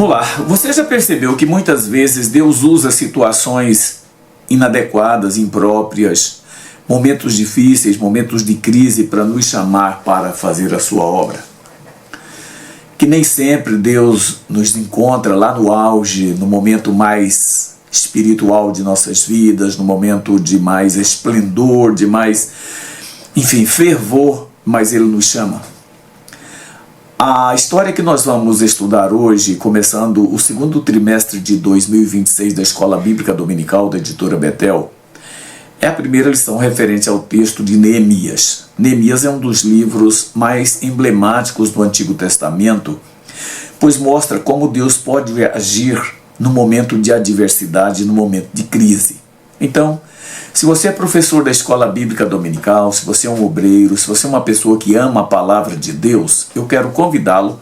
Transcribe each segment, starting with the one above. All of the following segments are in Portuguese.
Olá, você já percebeu que muitas vezes Deus usa situações inadequadas, impróprias, momentos difíceis, momentos de crise para nos chamar para fazer a sua obra? Que nem sempre Deus nos encontra lá no auge, no momento mais espiritual de nossas vidas, no momento de mais esplendor, de mais, fervor, mas Ele nos chama. A história que nós vamos estudar hoje, começando o segundo trimestre de 2026 da Escola Bíblica Dominical da Editora Betel, é a primeira lição referente ao texto de Neemias. Neemias é um dos livros mais emblemáticos do Antigo Testamento, pois mostra como Deus pode agir no momento de adversidade, no momento de crise. Então, se você é professor da Escola Bíblica Dominical, se você é um obreiro, se você é uma pessoa que ama a Palavra de Deus, eu quero convidá-lo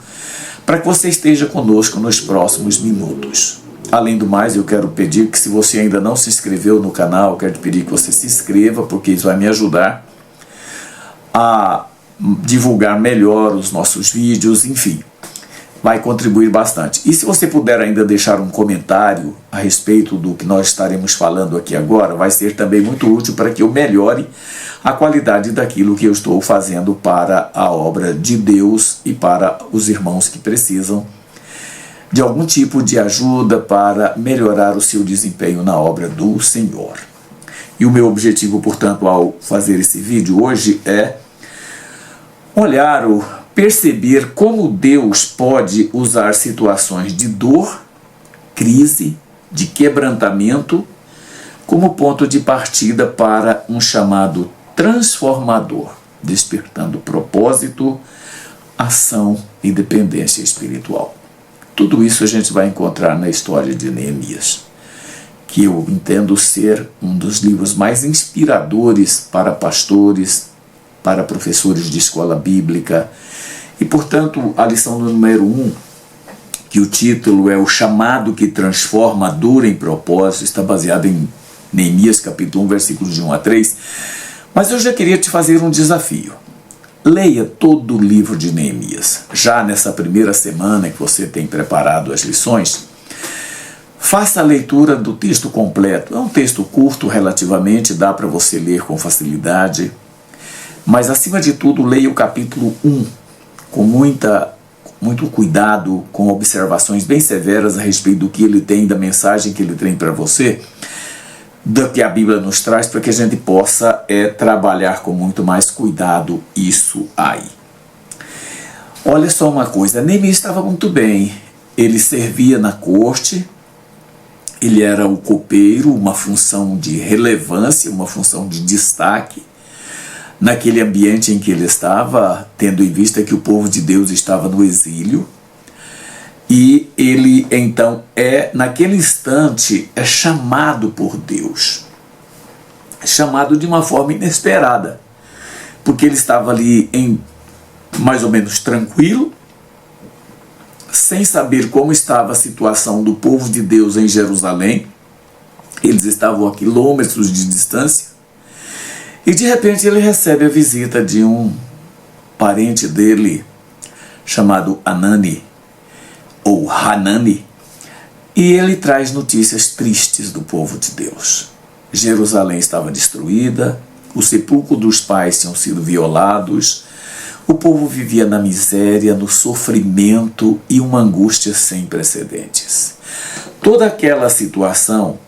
para que você esteja conosco nos próximos minutos. Além do mais, eu quero pedir que, se você ainda não se inscreveu no canal, eu quero te pedir que você se inscreva, porque isso vai me ajudar a divulgar melhor os nossos vídeos, vai contribuir bastante. E se você puder ainda deixar um comentário a respeito do que nós estaremos falando aqui agora, vai ser também muito útil para que eu melhore a qualidade daquilo que eu estou fazendo para a obra de Deus e para os irmãos que precisam de algum tipo de ajuda para melhorar o seu desempenho na obra do Senhor. E o meu objetivo, portanto, ao fazer esse vídeo hoje é perceber como Deus pode usar situações de dor, crise, de quebrantamento, como ponto de partida para um chamado transformador, despertando propósito, ação e dependência espiritual. Tudo isso a gente vai encontrar na história de Neemias, que eu entendo ser um dos livros mais inspiradores para pastores, para professores de escola bíblica. E, portanto, a lição número 1, que o título é O Chamado que Transforma a Dor em Propósito, está baseada em Neemias capítulo 1, versículos de 1 a 3. Mas eu já queria te fazer um desafio. Leia todo o livro de Neemias. Já nessa primeira semana que você tem preparado as lições, faça a leitura do texto completo. É um texto curto relativamente, dá para você ler com facilidade. Mas, acima de tudo, leia o capítulo 1 com muito cuidado, com observações bem severas a respeito do que ele tem, da mensagem que ele tem para você, do que a Bíblia nos traz, para que a gente possa trabalhar com muito mais cuidado isso aí. Olha só uma coisa, Neemias estava muito bem, ele servia na corte, ele era o copeiro, uma função de relevância, uma função de destaque, naquele ambiente em que ele estava, tendo em vista que o povo de Deus estava no exílio, e ele então naquele instante, chamado por Deus, chamado de uma forma inesperada, porque ele estava ali mais ou menos tranquilo, sem saber como estava a situação do povo de Deus em Jerusalém. Eles estavam a quilômetros de distância, e de repente ele recebe a visita de um parente dele, chamado Hanani, ou Hanani, e ele traz notícias tristes do povo de Deus. Jerusalém estava destruída, o sepulcro dos pais tinham sido violados, o povo vivia na miséria, no sofrimento e uma angústia sem precedentes. Toda aquela situação,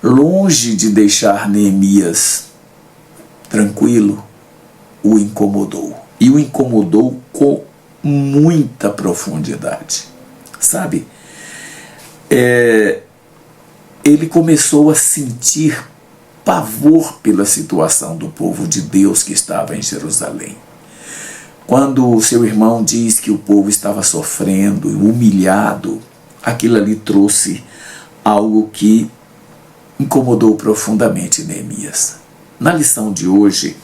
longe de deixar Neemias tranquilo, o incomodou. E o incomodou com muita profundidade. Sabe? Ele começou a sentir pavor pela situação do povo de Deus que estava em Jerusalém. Quando o seu irmão diz que o povo estava sofrendo, humilhado, aquilo ali trouxe algo que incomodou profundamente Neemias. Na lição de hoje,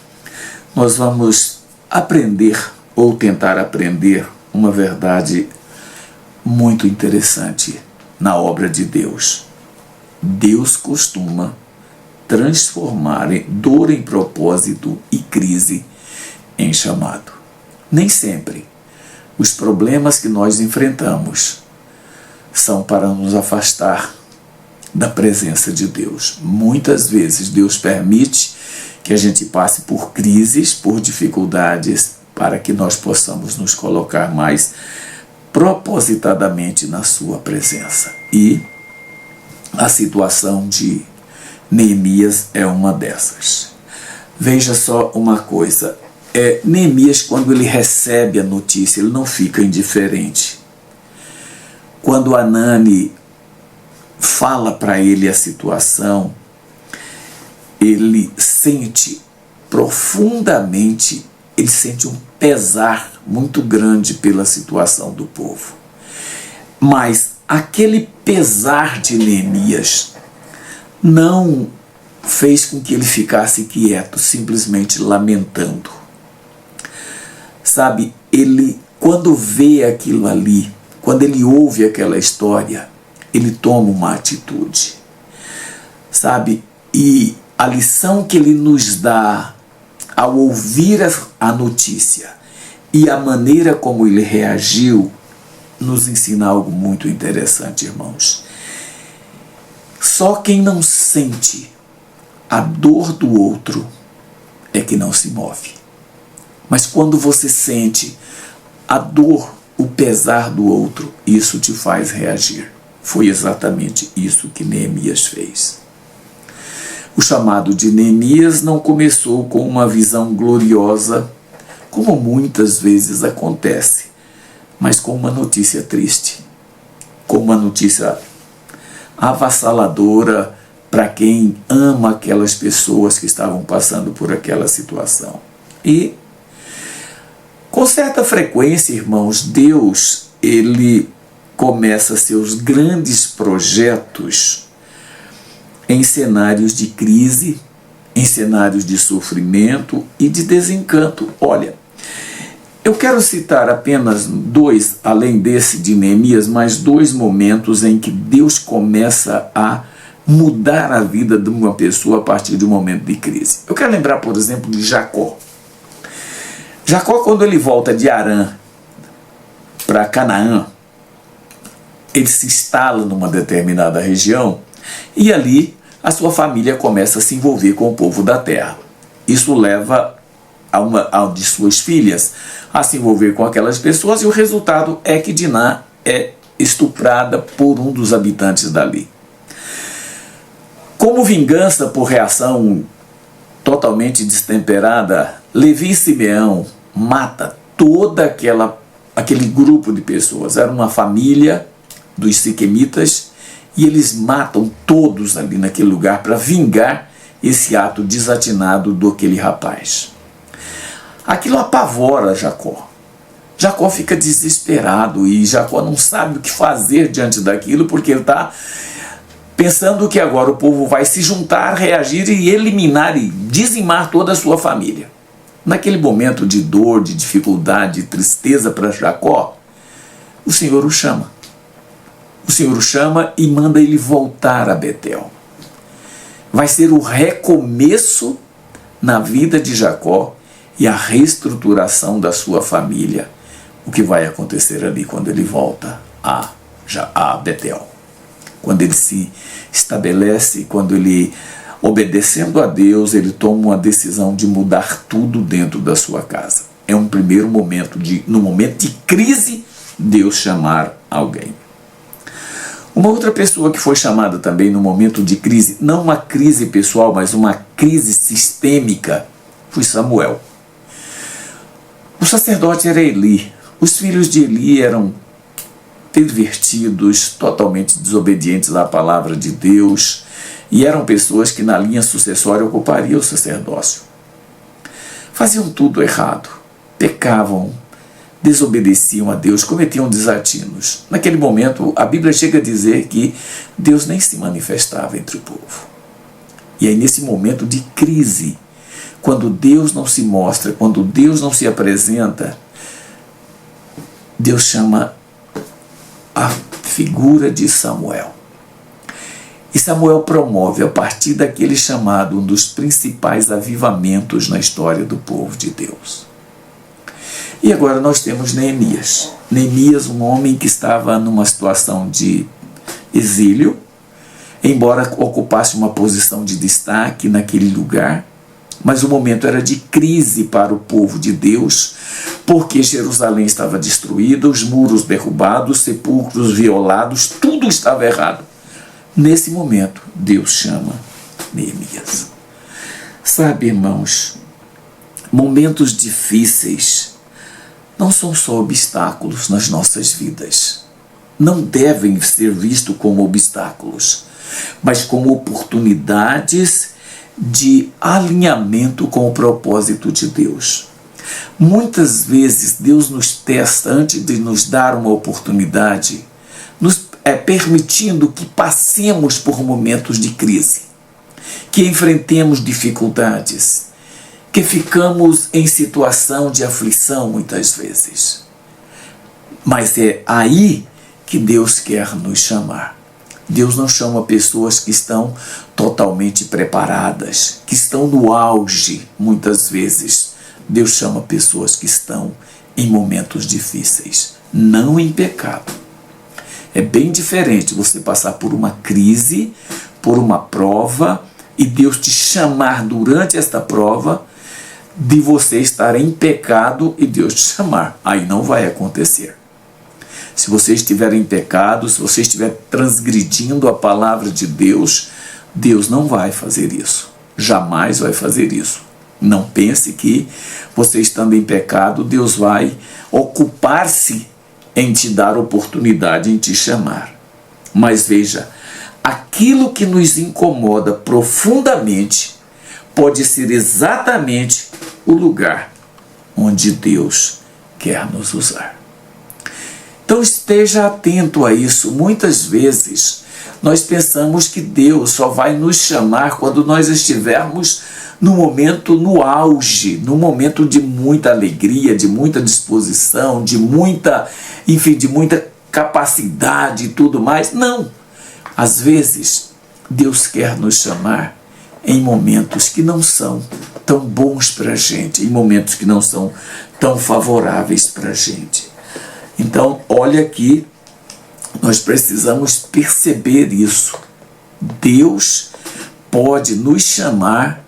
nós vamos aprender, ou tentar aprender, uma verdade muito interessante na obra de Deus. Deus costuma transformar dor em propósito e crise em chamado. Nem sempre os problemas que nós enfrentamos são para nos afastar da presença de Deus. Muitas vezes Deus permite que a gente passe por crises, por dificuldades, para que nós possamos nos colocar mais propositadamente na sua presença. E a situação de Neemias é uma dessas. Veja só uma coisa, Neemias, quando ele recebe a notícia, ele não fica indiferente. Quando Anani fala para ele a situação, ele sente profundamente, ele sente um pesar muito grande pela situação do povo. Mas aquele pesar de Neemias não fez com que ele ficasse quieto, simplesmente lamentando. Sabe, ele, quando vê aquilo ali, quando ele ouve aquela história, ele toma uma atitude. Sabe, e a lição que ele nos dá ao ouvir a notícia e a maneira como ele reagiu, nos ensina algo muito interessante, irmãos. Só quem não sente a dor do outro é que não se move. Mas quando você sente a dor, o pesar do outro, isso te faz reagir. Foi exatamente isso que Neemias fez. O chamado de Neemias não começou com uma visão gloriosa, como muitas vezes acontece, mas com uma notícia triste, com uma notícia avassaladora para quem ama aquelas pessoas que estavam passando por aquela situação. E, com certa frequência, irmãos, Deus, ele começa seus grandes projetos em cenários de crise, em cenários de sofrimento e de desencanto. Olha, eu quero citar apenas dois, além desse de Neemias, mais dois momentos em que Deus começa a mudar a vida de uma pessoa a partir de um momento de crise. Eu quero lembrar, por exemplo, de Jacó. Jacó, quando ele volta de Harã para Canaã, ele se instala numa determinada região e ali a sua família começa a se envolver com o povo da terra. Isso leva a uma de suas filhas a se envolver com aquelas pessoas e o resultado é que Diná é estuprada por um dos habitantes dali. Como vingança por reação totalmente destemperada, Levi e Simeão mata toda aquele grupo de pessoas. Era uma família dos siquemitas e eles matam todos ali naquele lugar para vingar esse ato desatinado daquele rapaz. Aquilo apavora Jacó. Jacó fica desesperado e Jacó não sabe o que fazer diante daquilo, porque ele está pensando que agora o povo vai se juntar, reagir e eliminar e dizimar toda a sua família. Naquele momento de dor, de dificuldade, de tristeza para Jacó, o Senhor o chama. O Senhor o chama e manda ele voltar a Betel. Vai ser o recomeço na vida de Jacó e a reestruturação da sua família, o que vai acontecer ali quando ele volta a Betel. Quando ele se estabelece, quando ele, obedecendo a Deus, ele toma uma decisão de mudar tudo dentro da sua casa. É um primeiro momento, no momento de crise, Deus chamar alguém. Uma outra pessoa que foi chamada também no momento de crise, não uma crise pessoal, mas uma crise sistêmica, foi Samuel. O sacerdote era Eli. Os filhos de Eli eram pervertidos, totalmente desobedientes à palavra de Deus, e eram pessoas que na linha sucessória ocupariam o sacerdócio. Faziam tudo errado, pecavam, desobedeciam a Deus, cometiam desatinos. Naquele momento, a Bíblia chega a dizer que Deus nem se manifestava entre o povo. E aí, nesse momento de crise, quando Deus não se mostra, quando Deus não se apresenta, Deus chama a figura de Samuel. E Samuel promove, a partir daquele chamado, um dos principais avivamentos na história do povo de Deus. E agora nós temos Neemias. Neemias, um homem que estava numa situação de exílio, embora ocupasse uma posição de destaque naquele lugar, mas o momento era de crise para o povo de Deus, porque Jerusalém estava destruída, os muros derrubados, sepulcros violados, tudo estava errado. Nesse momento, Deus chama Neemias. Sabe, irmãos, momentos difíceis não são só obstáculos nas nossas vidas. Não devem ser vistos como obstáculos, mas como oportunidades de alinhamento com o propósito de Deus. Muitas vezes Deus nos testa antes de nos dar uma oportunidade, permitindo que passemos por momentos de crise, que enfrentemos dificuldades, que ficamos em situação de aflição muitas vezes. Mas é aí que Deus quer nos chamar. Deus não chama pessoas que estão totalmente preparadas, que estão no auge, muitas vezes. Deus chama pessoas que estão em momentos difíceis, não em pecado. É bem diferente você passar por uma crise, por uma prova, e Deus te chamar durante esta prova, de você estar em pecado e Deus te chamar. Aí não vai acontecer. Se você estiver em pecado, se você estiver transgredindo a palavra de Deus, Deus não vai fazer isso. Jamais vai fazer isso. Não pense que você estando em pecado, Deus vai ocupar-se em te dar oportunidade, em te chamar. Mas veja, aquilo que nos incomoda profundamente pode ser exatamente o lugar onde Deus quer nos usar. Então esteja atento a isso. Muitas vezes nós pensamos que Deus só vai nos chamar quando nós estivermos no momento, no auge, no momento de muita alegria, de muita disposição, de muita capacidade e tudo mais. Não. Às vezes Deus quer nos chamar em momentos que não são tão bons para a gente, em momentos que não são tão favoráveis para a gente. Então, olha aqui, nós precisamos perceber isso. Deus pode nos chamar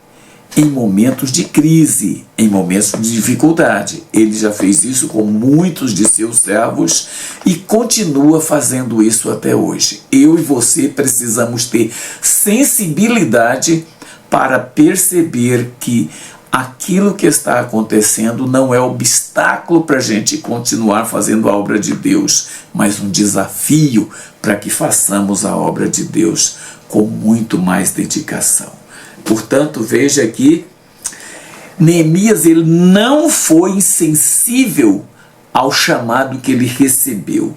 em momentos de crise, em momentos de dificuldade. Ele já fez isso com muitos de seus servos e continua fazendo isso até hoje. Eu e você precisamos ter sensibilidade para perceber que aquilo que está acontecendo não é obstáculo para a gente continuar fazendo a obra de Deus, mas um desafio para que façamos a obra de Deus com muito mais dedicação. Portanto, veja aqui, Neemias ele não foi insensível ao chamado que ele recebeu.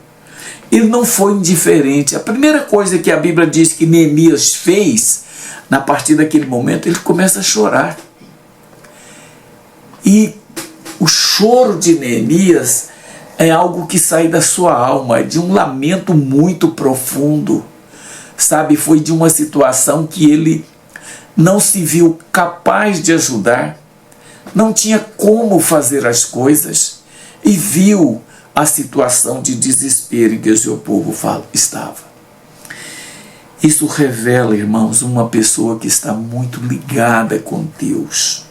Ele não foi indiferente. A primeira coisa que a Bíblia diz que Neemias fez, a partir daquele momento, ele começa a chorar. E o choro de Neemias é algo que sai da sua alma, é de um lamento muito profundo. Sabe, foi de uma situação que ele não se viu capaz de ajudar, não tinha como fazer as coisas e viu a situação de desespero em que o seu povo estava. Isso revela, irmãos, uma pessoa que está muito ligada com Deus.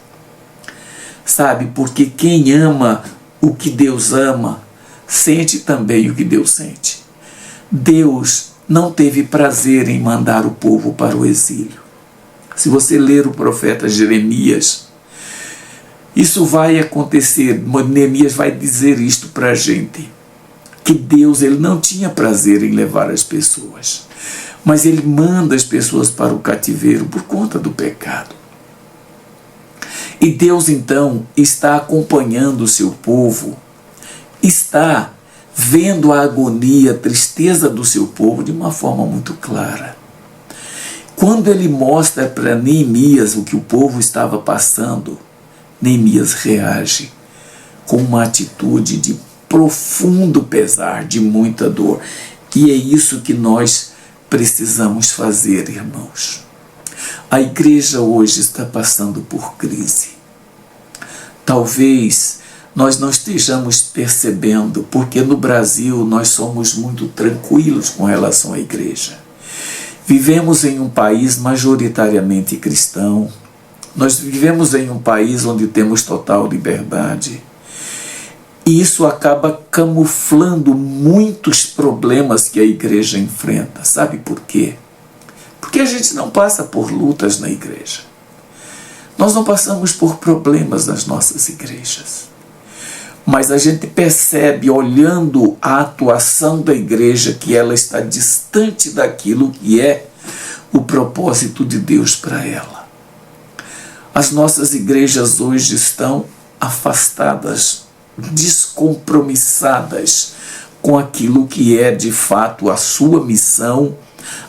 Sabe, porque quem ama o que Deus ama, sente também o que Deus sente. Deus não teve prazer em mandar o povo para o exílio. Se você ler o profeta Jeremias, isso vai acontecer. Neemias vai dizer isto para a gente, que Deus ele não tinha prazer em levar as pessoas, mas ele manda as pessoas para o cativeiro por conta do pecado. E Deus então está acompanhando o seu povo, está vendo a agonia, a tristeza do seu povo de uma forma muito clara. Quando ele mostra para Neemias o que o povo estava passando, Neemias reage com uma atitude de profundo pesar, de muita dor. E é isso que nós precisamos fazer, irmãos. A igreja hoje está passando por crise. Talvez nós não estejamos percebendo, porque no Brasil nós somos muito tranquilos com relação à igreja. Vivemos em um país majoritariamente cristão, nós vivemos em um país onde temos total liberdade, e isso acaba camuflando muitos problemas que a igreja enfrenta. Sabe por quê? Porque a gente não passa por lutas na igreja. Nós não passamos por problemas nas nossas igrejas. Mas a gente percebe, olhando a atuação da igreja, que ela está distante daquilo que é o propósito de Deus para ela. As nossas igrejas hoje estão afastadas, descompromissadas com aquilo que é de fato a sua missão,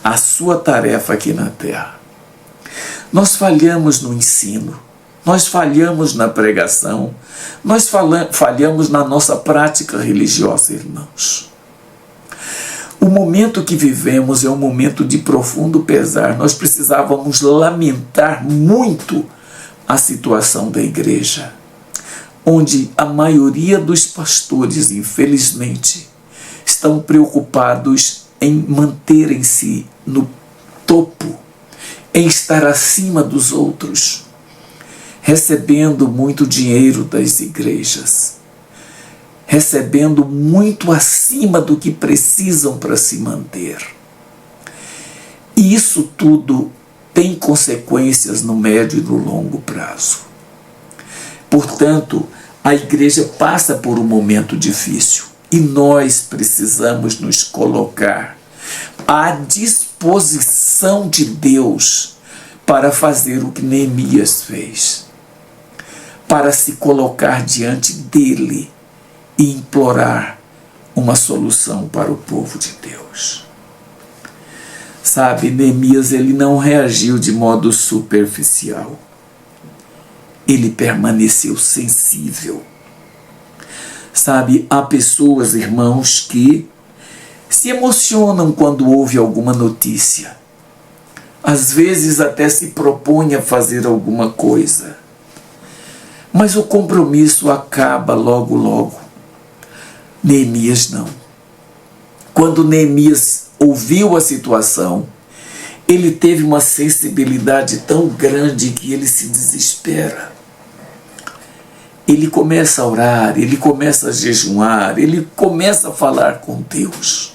a sua tarefa aqui na terra. Nós falhamos no ensino, nós falhamos na pregação, nós falhamos na nossa prática religiosa, irmãos. O momento que vivemos é um momento de profundo pesar. Nós precisávamos lamentar muito a situação da igreja, onde a maioria dos pastores, infelizmente, estão preocupados em manterem-se no topo, em estar acima dos outros, recebendo muito dinheiro das igrejas, recebendo muito acima do que precisam para se manter. E isso tudo tem consequências no médio e no longo prazo. Portanto, a igreja passa por um momento difícil e nós precisamos nos colocar à disposição de Deus para fazer o que Neemias fez, para se colocar diante dele e implorar uma solução para o povo de Deus. Sabe, Neemias, ele não reagiu de modo superficial. Ele permaneceu sensível. Sabe, há pessoas, irmãos, que se emocionam quando ouve alguma notícia. Às vezes até se propõe a fazer alguma coisa. Mas o compromisso acaba logo, logo. Neemias não. Quando Neemias ouviu a situação, ele teve uma sensibilidade tão grande que ele se desespera. Ele começa a orar, ele começa a jejuar, ele começa a falar com Deus.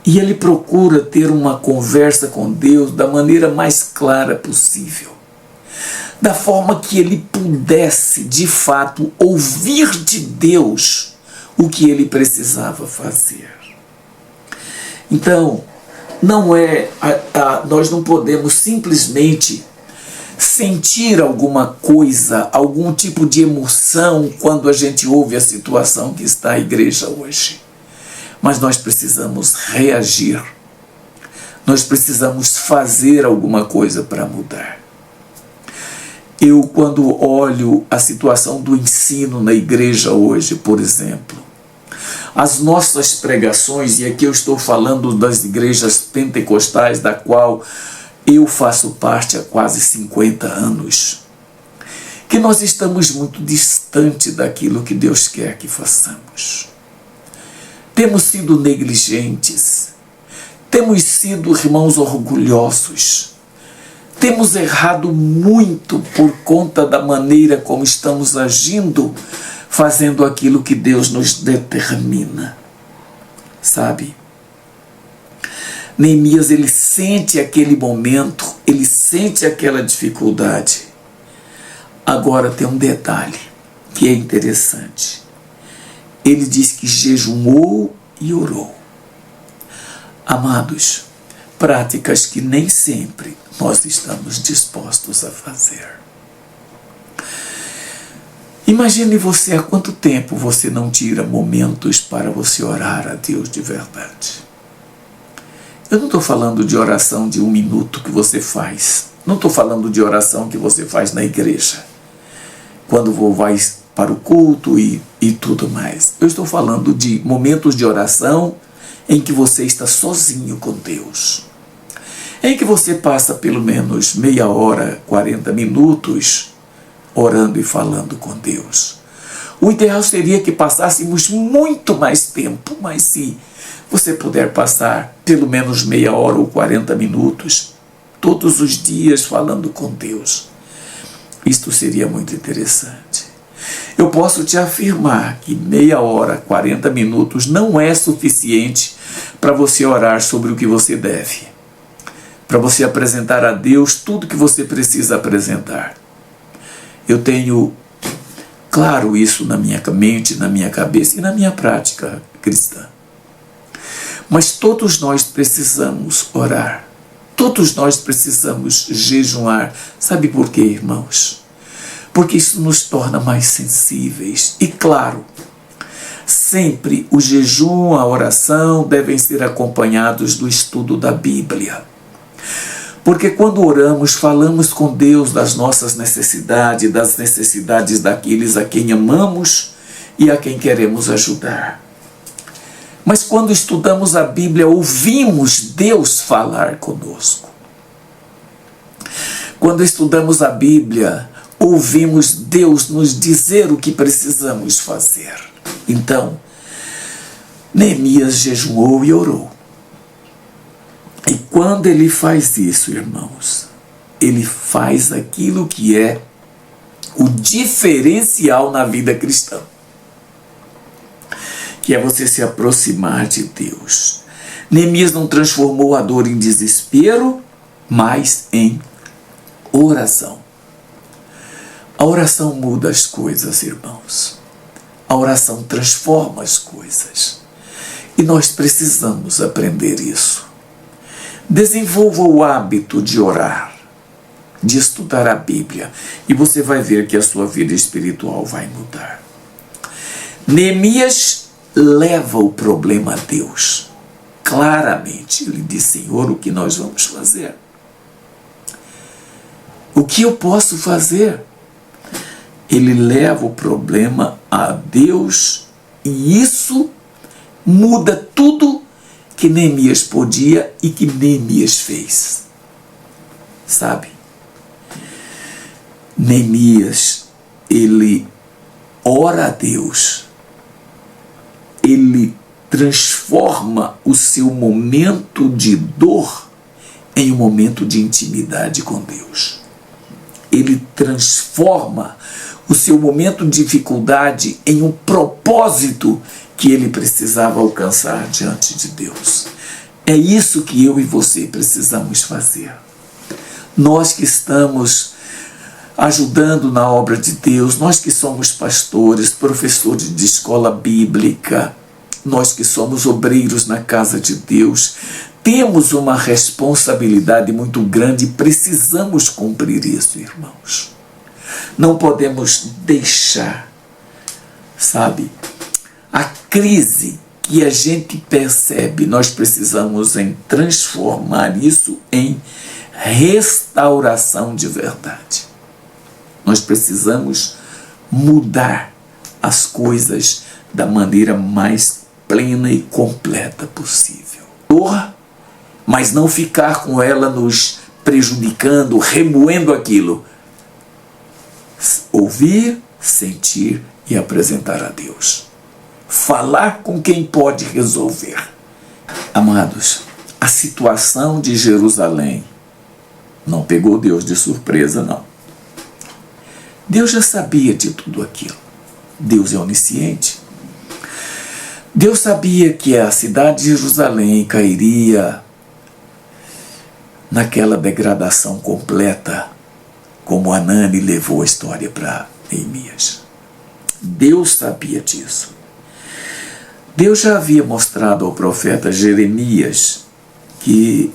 E ele procura ter uma conversa com Deus da maneira mais clara possível, da forma que ele pudesse, de fato, ouvir de Deus o que ele precisava fazer. Então, nós não podemos simplesmente sentir alguma coisa, algum tipo de emoção quando a gente ouve a situação que está a igreja hoje. Mas nós precisamos reagir. Nós precisamos fazer alguma coisa para mudar. Eu, quando olho a situação do ensino na igreja hoje, por exemplo, as nossas pregações, e aqui eu estou falando das igrejas pentecostais, da qual eu faço parte há quase 50 anos, que nós estamos muito distante daquilo que Deus quer que façamos. Temos sido negligentes, temos sido, irmãos, orgulhosos, temos errado muito por conta da maneira como estamos agindo, fazendo aquilo que Deus nos determina. Sabe? Neemias, ele sente aquele momento, ele sente aquela dificuldade. Agora tem um detalhe que é interessante. Ele diz que jejuou e orou. Amados, práticas que nem sempre nós estamos dispostos a fazer. Imagine você há quanto tempo você não tira momentos para você orar a Deus de verdade. Eu não estou falando de oração de 1 minuto que você faz. Não estou falando de oração que você faz na igreja, quando vai para o culto e tudo mais. Eu estou falando de momentos de oração em que você está sozinho com Deus. Em que você passa pelo menos meia hora, 40 minutos, orando e falando com Deus. O ideal seria que passássemos muito mais tempo, mas se você puder passar pelo menos meia hora ou 40 minutos, todos os dias falando com Deus, isto seria muito interessante. Eu posso te afirmar que meia hora, 40 minutos não é suficiente para você orar sobre o que você deve, para você apresentar a Deus tudo que você precisa apresentar. Eu tenho claro isso na minha mente, na minha cabeça e na minha prática cristã. Mas todos nós precisamos orar. Todos nós precisamos jejuar. Sabe por quê, irmãos? Porque isso nos torna mais sensíveis. E claro, sempre o jejum, a oração devem ser acompanhados do estudo da Bíblia. Porque quando oramos, falamos com Deus das nossas necessidades, das necessidades daqueles a quem amamos e a quem queremos ajudar. Mas quando estudamos a Bíblia, ouvimos Deus falar conosco. Quando estudamos a Bíblia, ouvimos Deus nos dizer o que precisamos fazer. Então, Neemias jejuou e orou. E quando ele faz isso, irmãos, ele faz aquilo que é o diferencial na vida cristã, que é você se aproximar de Deus. Neemias não transformou a dor em desespero, mas em oração. A oração muda as coisas, irmãos. A oração transforma as coisas. E nós precisamos aprender isso. Desenvolva o hábito de orar, de estudar a Bíblia, e você vai ver que a sua vida espiritual vai mudar. Neemias leva o problema a Deus. Claramente, ele diz: Senhor, o que nós vamos fazer? O que eu posso fazer? Ele leva o problema a Deus, e isso muda tudo que Neemias podia e que Neemias fez. Sabe? Neemias, ele ora a Deus, ele transforma o seu momento de dor em um momento de intimidade com Deus. Ele transforma o seu momento de dificuldade em um propósito que ele precisava alcançar diante de Deus. É isso que eu e você precisamos fazer. Nós que estamos ajudando na obra de Deus, nós que somos pastores, professores de escola bíblica, nós que somos obreiros na casa de Deus, temos uma responsabilidade muito grande e precisamos cumprir isso, irmãos. Não podemos deixar, sabe, a crise que a gente percebe, nós precisamos transformar isso em restauração de verdade. Nós precisamos mudar as coisas da maneira mais plena e completa possível. Dor, mas não ficar com ela nos prejudicando, remoendo aquilo. Ouvir, sentir e apresentar a Deus. Falar com quem pode resolver. Amados, a situação de Jerusalém não pegou Deus de surpresa, não. Deus já sabia de tudo aquilo. Deus é onisciente. Deus sabia que a cidade de Jerusalém cairia naquela degradação completa, como Anani levou a história para Neemias. Deus sabia disso. Deus já havia mostrado ao profeta Jeremias que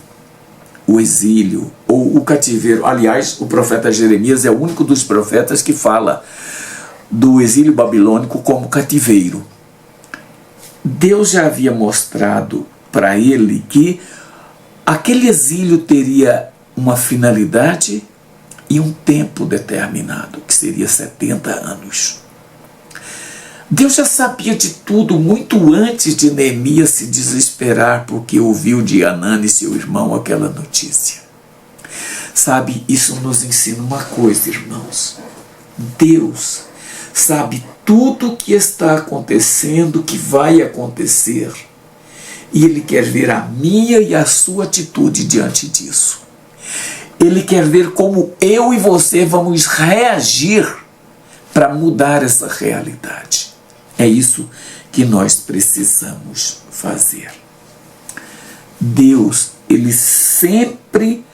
o exílio ou o cativeiro, aliás, o profeta Jeremias é o único dos profetas que fala do exílio babilônico como cativeiro. Deus já havia mostrado para ele que aquele exílio teria uma finalidade e um tempo determinado, que seria 70 anos. Deus já sabia de tudo muito antes de Neemias se desesperar porque ouviu de Anani, seu irmão, aquela notícia. Sabe, isso nos ensina uma coisa, irmãos. Deus sabe tudo o que está acontecendo, que vai acontecer. E Ele quer ver a minha e a sua atitude diante disso. Ele quer ver como eu e você vamos reagir para mudar essa realidade. É isso que nós precisamos fazer. Deus, Ele sempre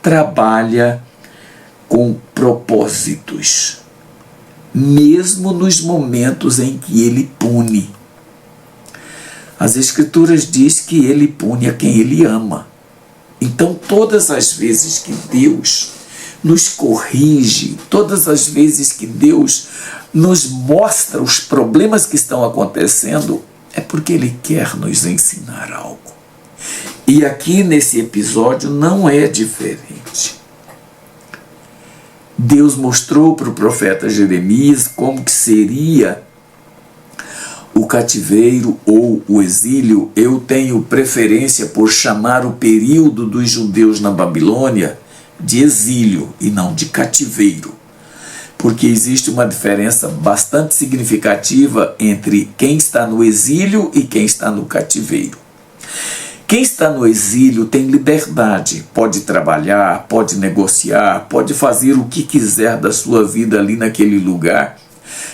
trabalha com propósitos, mesmo nos momentos em que Ele pune. As Escrituras dizem que Ele pune a quem Ele ama. Então, todas as vezes que Deus nos corrige, todas as vezes que Deus nos mostra os problemas que estão acontecendo, é porque Ele quer nos ensinar algo. E aqui nesse episódio não é diferente. Deus mostrou para o profeta Jeremias como que seria o cativeiro ou o exílio. Eu tenho preferência por chamar o período dos judeus na Babilônia de exílio e não de cativeiro, porque existe uma diferença bastante significativa entre quem está no exílio e quem está no cativeiro. Quem está no exílio tem liberdade, pode trabalhar, pode negociar, pode fazer o que quiser da sua vida ali naquele lugar,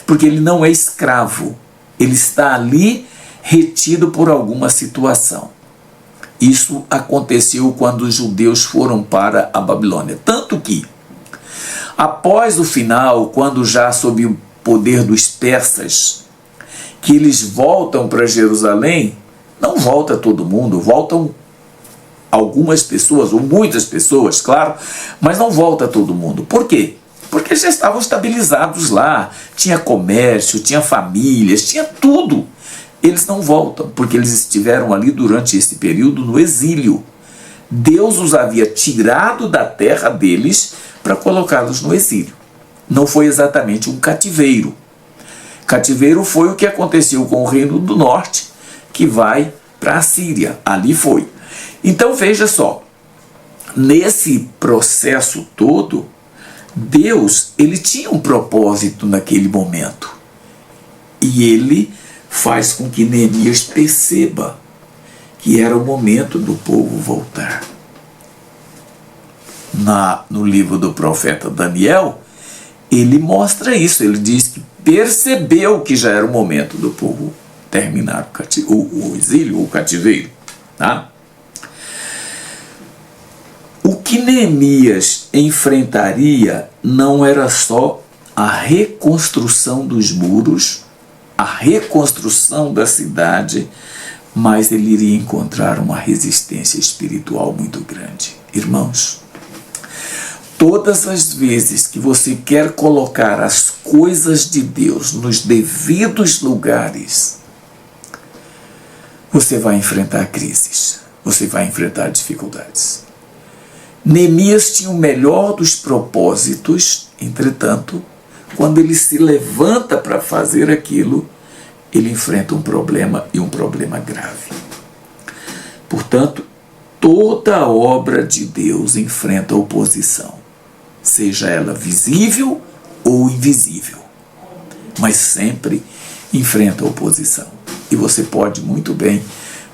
porque ele não é escravo, ele está ali retido por alguma situação. Isso aconteceu quando os judeus foram para a Babilônia. Tanto que, após o final, quando já sob o poder dos persas, que eles voltam para Jerusalém, não volta todo mundo, voltam algumas pessoas, ou muitas pessoas, claro, mas não volta todo mundo. Por quê? Porque já estavam estabilizados lá, tinha comércio, tinha famílias, tinha tudo. Eles não voltam, porque eles estiveram ali durante esse período no exílio. Deus os havia tirado da terra deles para colocá-los no exílio. Não foi exatamente um cativeiro. Cativeiro foi o que aconteceu com o Reino do Norte, que vai para a Síria. Ali foi. Então veja só, nesse processo todo, Deus, ele tinha um propósito naquele momento. E ele faz com que Neemias perceba que era o momento do povo voltar. No livro do profeta Daniel, ele mostra isso. Ele diz que percebeu que já era o momento do povo terminar o exílio, o cativeiro. Tá? O que Neemias enfrentaria não era só a reconstrução dos muros, a reconstrução da cidade, mas ele iria encontrar uma resistência espiritual muito grande. Irmãos, todas as vezes que você quer colocar as coisas de Deus nos devidos lugares, você vai enfrentar crises, você vai enfrentar dificuldades. Neemias tinha o melhor dos propósitos, entretanto, quando ele se levanta para fazer aquilo, ele enfrenta um problema, e um problema grave. Portanto, toda obra de Deus enfrenta oposição, seja ela visível ou invisível, mas sempre enfrenta oposição. E você pode muito bem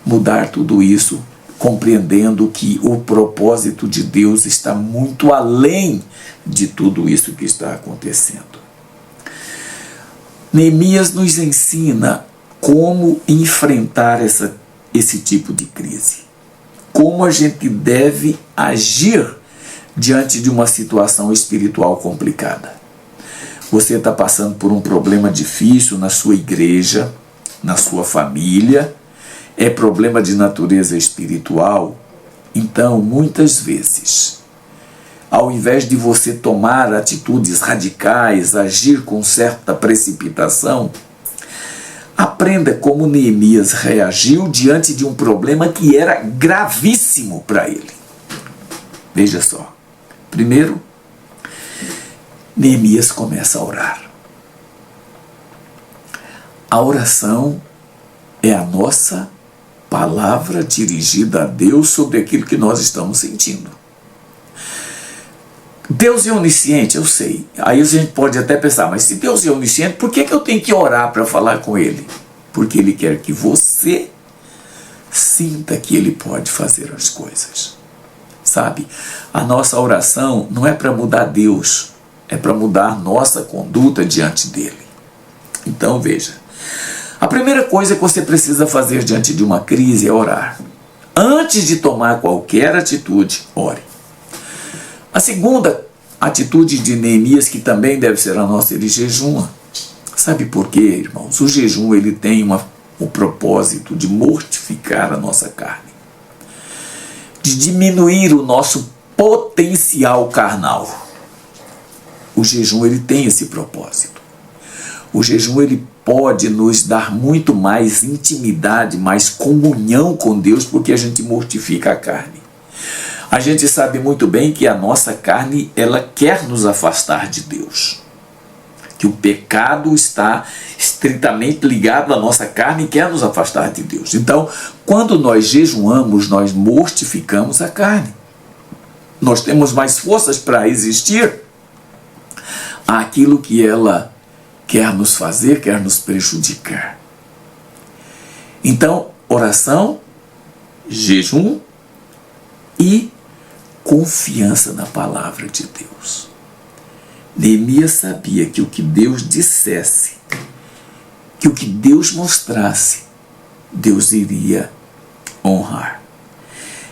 mudar tudo isso, compreendendo que o propósito de Deus está muito além de tudo isso que está acontecendo. Neemias nos ensina como enfrentar esse tipo de crise, como a gente deve agir diante de uma situação espiritual complicada. Você está passando por um problema difícil na sua igreja, na sua família, é problema de natureza espiritual. Então, muitas vezes, ao invés de você tomar atitudes radicais, agir com certa precipitação, aprenda como Neemias reagiu diante de um problema que era gravíssimo para ele. Veja só. Primeiro, Neemias começa a orar. A oração é a nossa palavra dirigida a Deus sobre aquilo que nós estamos sentindo. Deus é onisciente, eu sei. Aí a gente pode até pensar, mas se Deus é onisciente, por que eu tenho que orar para falar com Ele? Porque Ele quer que você sinta que Ele pode fazer as coisas. Sabe? A nossa oração não é para mudar Deus, é para mudar a nossa conduta diante dEle. Então veja, a primeira coisa que você precisa fazer diante de uma crise é orar. Antes de tomar qualquer atitude, ore. A segunda atitude de Neemias, que também deve ser a nossa, ele jejuma. Sabe por quê, irmãos? O jejum ele tem o propósito de mortificar a nossa carne, de diminuir o nosso potencial carnal. O jejum ele tem esse propósito. O jejum ele pode nos dar muito mais intimidade, mais comunhão com Deus, porque a gente mortifica a carne. A gente sabe muito bem que a nossa carne, ela quer nos afastar de Deus. Que o pecado está estritamente ligado à nossa carne e quer nos afastar de Deus. Então, quando nós jejuamos, nós mortificamos a carne. Nós temos mais forças para resistir àquilo que ela quer nos fazer, quer nos prejudicar. Então, oração, jejum e confiança na palavra de Deus. Neemias sabia que o que Deus dissesse, que o que Deus mostrasse, Deus iria honrar.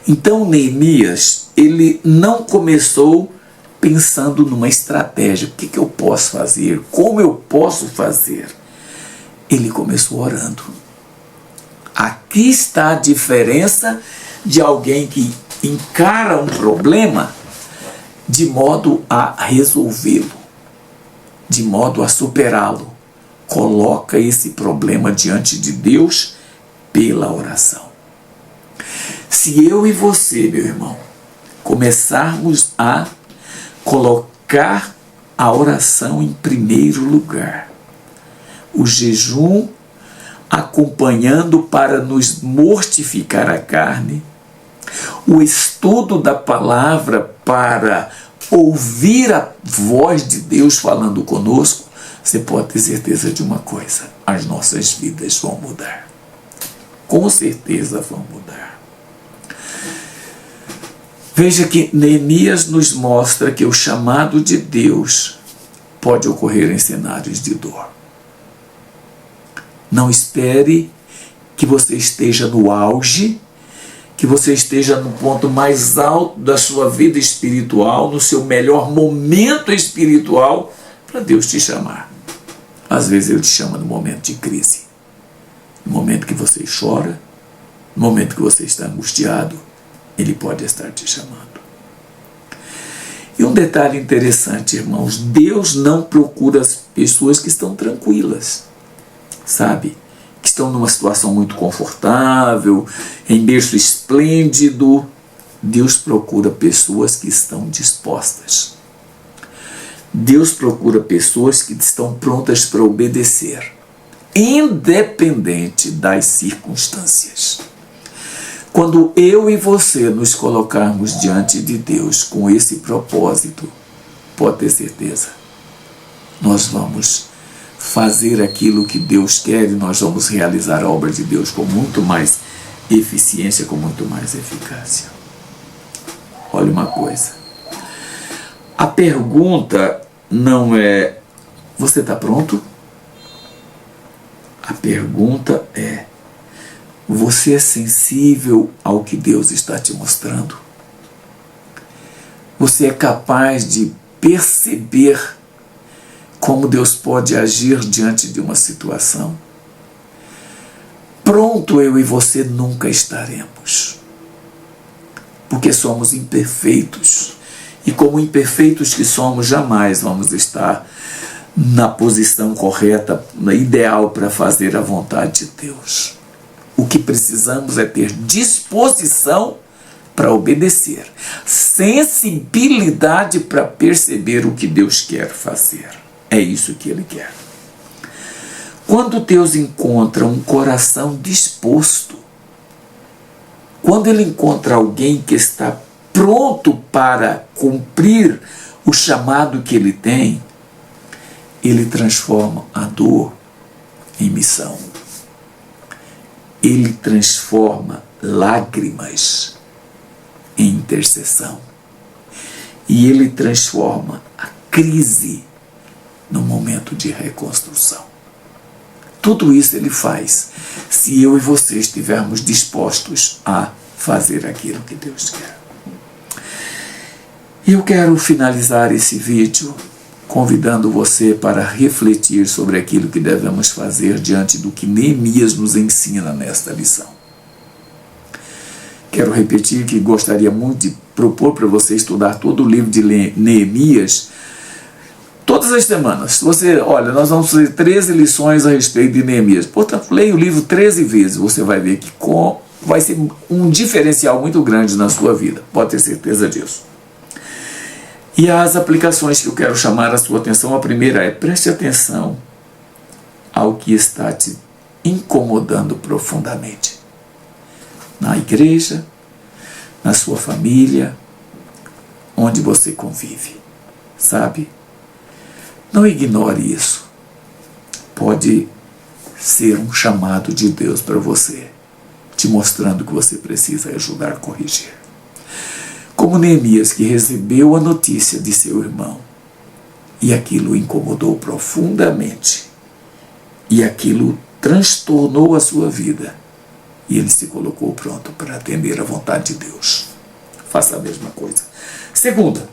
Então Neemias, ele não começou pensando numa estratégia. O que eu posso fazer? Como eu posso fazer? Ele começou orando. Aqui está a diferença de alguém que encara um problema de modo a resolvê-lo, de modo a superá-lo. Coloca esse problema diante de Deus pela oração. Se eu e você, meu irmão, começarmos a colocar a oração em primeiro lugar, o jejum acompanhando para nos mortificar a carne, o estudo da palavra para ouvir a voz de Deus falando conosco, você pode ter certeza de uma coisa: as nossas vidas vão mudar. Com certeza vão mudar. Veja que Neemias nos mostra que o chamado de Deus pode ocorrer em cenários de dor. Não espere que você esteja no auge, que você esteja no ponto mais alto da sua vida espiritual, no seu melhor momento espiritual, para Deus te chamar. Às vezes Ele te chama no momento de crise, no momento que você chora, no momento que você está angustiado, Ele pode estar te chamando. E um detalhe interessante, irmãos, Deus não procura as pessoas que estão tranquilas, sabe? Que estão numa situação muito confortável, em berço esplêndido. Deus procura pessoas que estão dispostas. Deus procura pessoas que estão prontas para obedecer, independente das circunstâncias. Quando eu e você nos colocarmos diante de Deus com esse propósito, pode ter certeza, nós vamos fazer aquilo que Deus quer e nós vamos realizar a obra de Deus com muito mais eficiência, com muito mais eficácia. Olha uma coisa, a pergunta não é: você está pronto? A pergunta é: você é sensível ao que Deus está te mostrando? Você é capaz de perceber como Deus pode agir diante de uma situação? Pronto, eu e você nunca estaremos, porque somos imperfeitos, e como imperfeitos que somos, jamais vamos estar na posição correta, na ideal para fazer a vontade de Deus. O que precisamos é ter disposição para obedecer, sensibilidade para perceber o que Deus quer fazer. É isso que Ele quer. Quando Deus encontra um coração disposto, quando Ele encontra alguém que está pronto para cumprir o chamado que ele tem, ele transforma a dor em missão. Ele transforma lágrimas em intercessão. E ele transforma a crise no momento de reconstrução. Tudo isso ele faz se eu e você estivermos dispostos a fazer aquilo que Deus quer. E eu quero finalizar esse vídeo convidando você para refletir sobre aquilo que devemos fazer diante do que Neemias nos ensina nesta lição. Quero repetir que gostaria muito de propor para você estudar todo o livro de Neemias todas as semanas. Olha, nós vamos fazer 13 lições a respeito de Neemias. Portanto, leia o livro 13 vezes. Você vai ver que vai ser um diferencial muito grande na sua vida. Pode ter certeza disso. E as aplicações que eu quero chamar a sua atenção, a primeira é: preste atenção ao que está te incomodando profundamente. Na igreja, na sua família, onde você convive. Sabe? Não ignore isso. Pode ser um chamado de Deus para você, te mostrando que você precisa ajudar a corrigir. Como Neemias, que recebeu a notícia de seu irmão, e aquilo o incomodou profundamente, e aquilo transtornou a sua vida, e ele se colocou pronto para atender a vontade de Deus. Faça a mesma coisa. Segunda,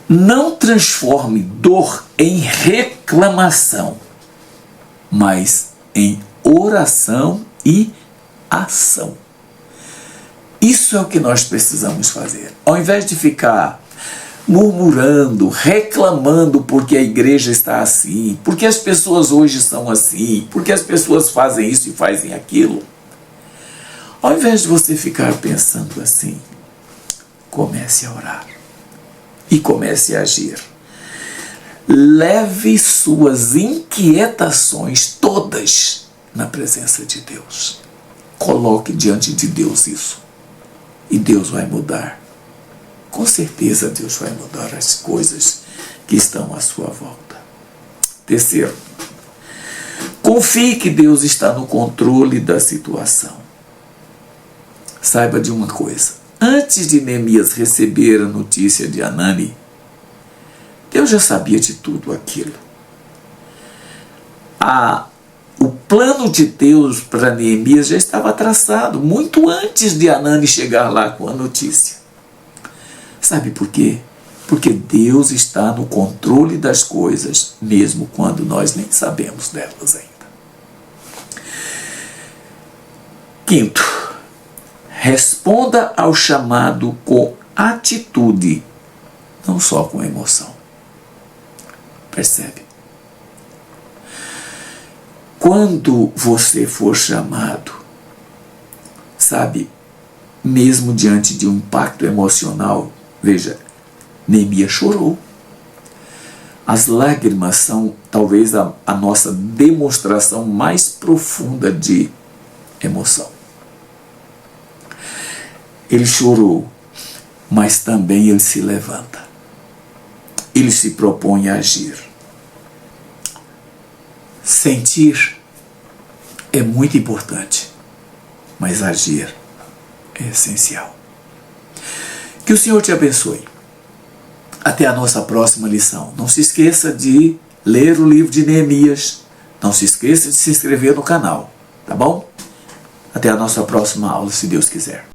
não transforme dor em reclamação, mas em oração e ação. Isso é o que nós precisamos fazer. Ao invés de ficar murmurando, reclamando porque a igreja está assim, porque as pessoas hoje são assim, porque as pessoas fazem isso e fazem aquilo, ao invés de você ficar pensando assim, comece a orar e comece a agir. Leve suas inquietações todas na presença de Deus. Coloque diante de Deus isso. E Deus vai mudar. Com certeza Deus vai mudar as coisas que estão à sua volta. Terceiro, confie que Deus está no controle da situação. Saiba de uma coisa. Antes de Neemias receber a notícia de Hanani, Deus já sabia de tudo aquilo. O plano de Deus para Neemias já estava traçado, muito antes de Hanani chegar lá com a notícia. Sabe por quê? Porque Deus está no controle das coisas, mesmo quando nós nem sabemos delas ainda. Quinto, responda ao chamado com atitude, não só com emoção. Percebe? Quando você for chamado, sabe, mesmo diante de um impacto emocional, veja, Neemias chorou. As lágrimas são talvez a nossa demonstração mais profunda de emoção. Ele chorou, mas também ele se levanta. Ele se propõe a agir. Sentir é muito importante, mas agir é essencial. Que o Senhor te abençoe. Até a nossa próxima lição. Não se esqueça de ler o livro de Neemias. Não se esqueça de se inscrever no canal, tá bom? Até a nossa próxima aula, se Deus quiser.